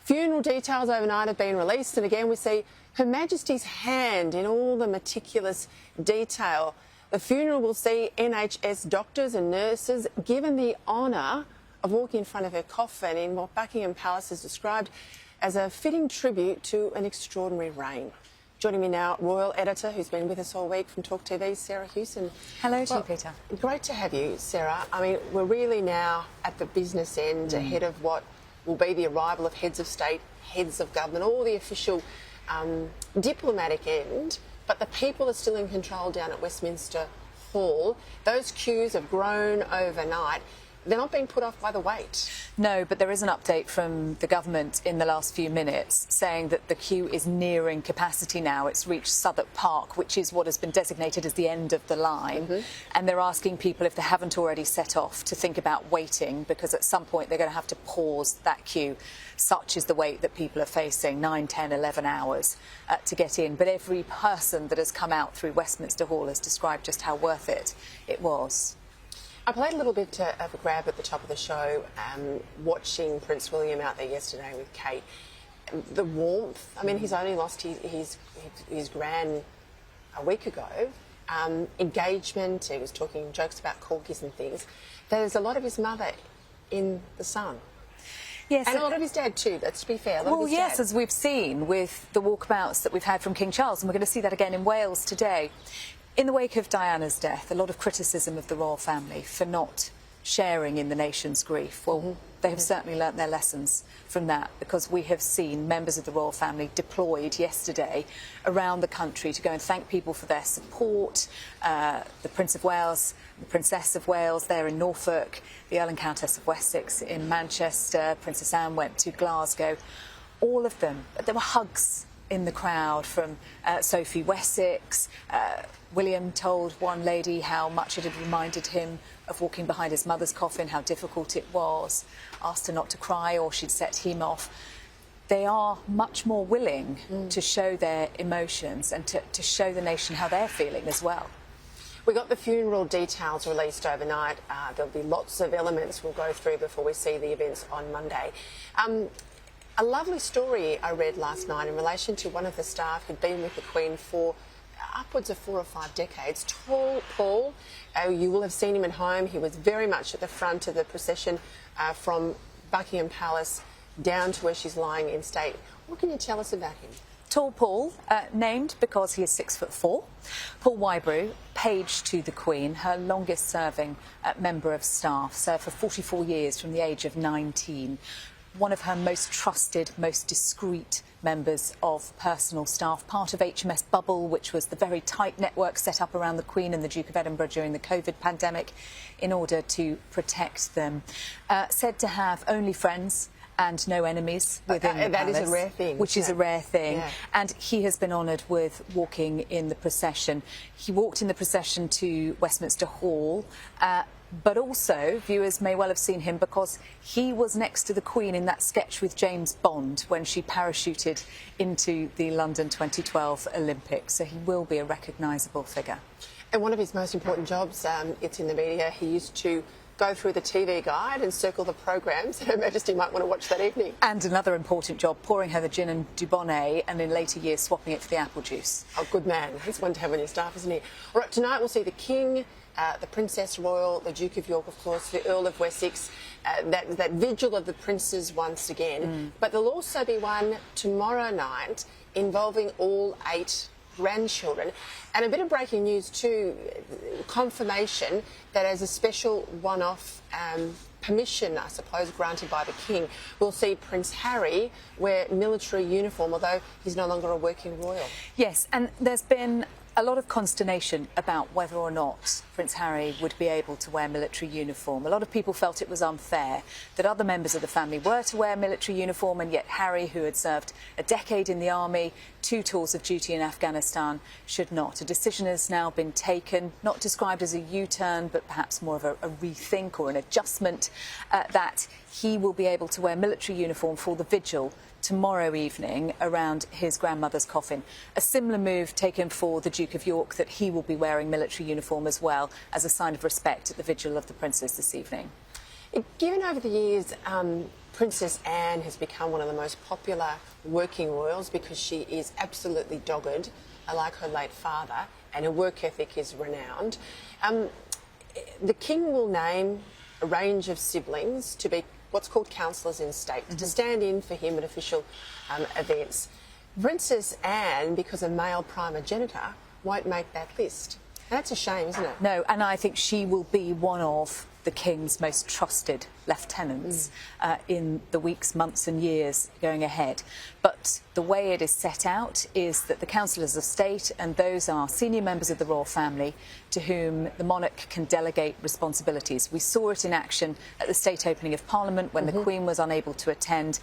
Funeral details overnight have been released, and again we see Her Majesty's hand in all the meticulous detail. The funeral will see NHS doctors and nurses given the honour of walking in front of her coffin in what Buckingham Palace has described as a fitting tribute to an extraordinary reign. Joining me now, Royal Editor, who's been with us all week from Talk TV, Sarah Hewson. Hello to you, Peter. Great to have you, Sarah. I mean, we're really now at the business end, ahead of what will be the arrival of heads of state, heads of government, all the official diplomatic end, but the people are still in control down at Westminster Hall. Those queues have grown overnight. They're not being put off by the wait. No, but there is an update from the government in the last few minutes saying that the queue is nearing capacity now. It's reached Southwark Park, which is what has been designated as the end of the line. And they're asking people, if they haven't already set off, to think about waiting, because at some point they're going to have to pause that queue. Such is the wait that people are facing, 9, 10, 11 hours to get in. But every person that has come out through Westminster Hall has described just how worth it was. I played a little bit of a grab at the top of the show, watching Prince William out there yesterday with Kate. The warmth, I mean, he's only lost his gran a week ago. Engagement, he was talking jokes about corgis and things. There's a lot of his mother in the sun. Yes, and a lot of his dad too, let's be fair. Well, yes, as we've seen with the walkabouts that we've had from King Charles, and we're going to see that again in Wales today. In the wake of Diana's death, a lot of criticism of the royal family for not sharing in the nation's grief. Well, they have certainly learnt their lessons from that, because we have seen members of the royal family deployed yesterday around the country to go and thank people for their support. The Prince of Wales, the Princess of Wales there in Norfolk, the Earl and Countess of Wessex in Manchester, Princess Anne went to Glasgow. All of them, there were hugs in the crowd from Sophie Wessex. William told one lady how much it had reminded him of walking behind his mother's coffin, how difficult it was, asked her not to cry or she'd set him off. They are much more willing to show their emotions and to show the nation how they're feeling as well. We got the funeral details released overnight. There'll be lots of elements we'll go through before we see the events on Monday. A lovely story I read last night in relation to one of the staff who'd been with the Queen for upwards of 4 or 5 decades. Tall Paul, you will have seen him at home. He was very much at the front of the procession from Buckingham Palace down to where she's lying in state. What can you tell us about him? Tall Paul, named because he is 6'4". Paul Wybrew, page to the Queen, her longest-serving member of staff, served for 44 years from the age of 19. One of her most trusted, most discreet members of personal staff, part of HMS Bubble, which was the very tight network set up around the Queen and the Duke of Edinburgh during the COVID pandemic in order to protect them. Said to have only friends and no enemies within the palace, is a rare thing. Which is a rare thing. Yeah. And he has been honoured with walking in the procession. He walked in the procession to Westminster Hall, but also viewers may well have seen him because he was next to the Queen in that sketch with James Bond when she parachuted into the London 2012 Olympics. So he will be a recognisable figure. And one of his most important jobs, it's in the media, he used to go through the TV guide and circle the programmes that Her Majesty might want to watch that evening. And another important job, pouring her the gin and Dubonnet, and in later years swapping it for the apple juice. Oh, good man. He's one to have on your staff, isn't he? All right, tonight we'll see the King, the Princess Royal, the Duke of York, of course, the Earl of Wessex, that vigil of the princes once again. But there'll also be one tomorrow night involving all 8 grandchildren. And a bit of breaking news too, confirmation that as a special one-off permission, I suppose, granted by the King, we'll see Prince Harry wear military uniform, although he's no longer a working royal. Yes, and there's been a lot of consternation about whether or not Prince Harry would be able to wear military uniform. A lot of people felt it was unfair that other members of the family were to wear military uniform, and yet Harry, who had served a decade in the army, 2 tours of duty in Afghanistan, should not. A decision has now been taken, not described as a U-turn, but perhaps more of a rethink or an adjustment, that he will be able to wear military uniform for the vigil tomorrow evening around his grandmother's coffin. A similar move taken for the Duke of York, that he will be wearing military uniform as well as a sign of respect at the vigil of the princes this evening. Given over the years, Princess Anne has become one of the most popular working royals because she is absolutely dogged, like her late father, and her work ethic is renowned. The King will name a range of siblings to be what's called councillors in state, to stand in for him at official events. Princess Anne, because a male primogenitor, won't make that list. That's a shame, isn't it? No, and I think she will be one of the King's most trusted lieutenants in the weeks, months and years going ahead. But the way it is set out is that the councillors of state, and those are senior members of the royal family to whom the monarch can delegate responsibilities. We saw it in action at the state opening of Parliament when the Queen was unable to attend.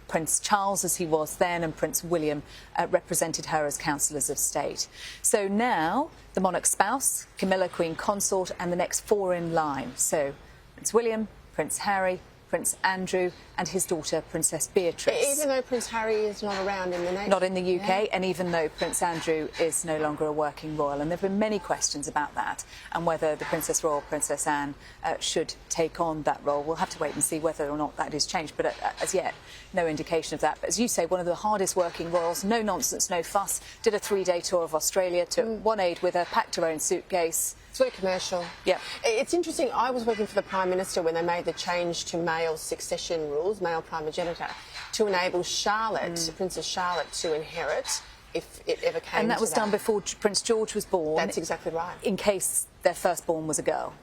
Prince Charles, as he was then, and Prince William represented her as councillors of state. So now the monarch's spouse, Camilla, Queen Consort, and the next four in line. So Prince William, Prince Harry, Prince Andrew and his daughter, Princess Beatrice. Even though Prince Harry is not around in the nation. Not in the UK, and even though Prince Andrew is no longer a working royal. And there have been many questions about that and whether the Princess Royal, Princess Anne, should take on that role. We'll have to wait and see whether or not that is changed, but as yet, no indication of that. But as you say, one of the hardest working royals, no nonsense, no fuss, did a 3-day tour of Australia, took one aide with her, packed her own suitcase. It's very commercial. Yeah. It's interesting, I was working for the Prime Minister when they made the change to male succession rules, male primogenitor, to enable Charlotte, Princess Charlotte, to inherit if it ever came to that. And that was done before Prince George was born. That's exactly right. In case their firstborn was a girl.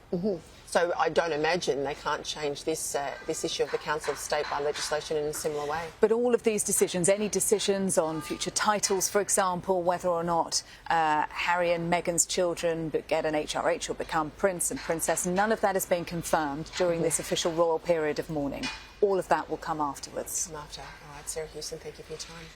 So I don't imagine they can't change this issue of the Council of State by legislation in a similar way. But all of these decisions, any decisions on future titles, for example, whether or not Harry and Meghan's children get an HRH or become prince and princess, none of that has been confirmed during this official royal period of mourning. All of that will come afterwards. Come after. All right, Sarah Hewson, thank you for your time.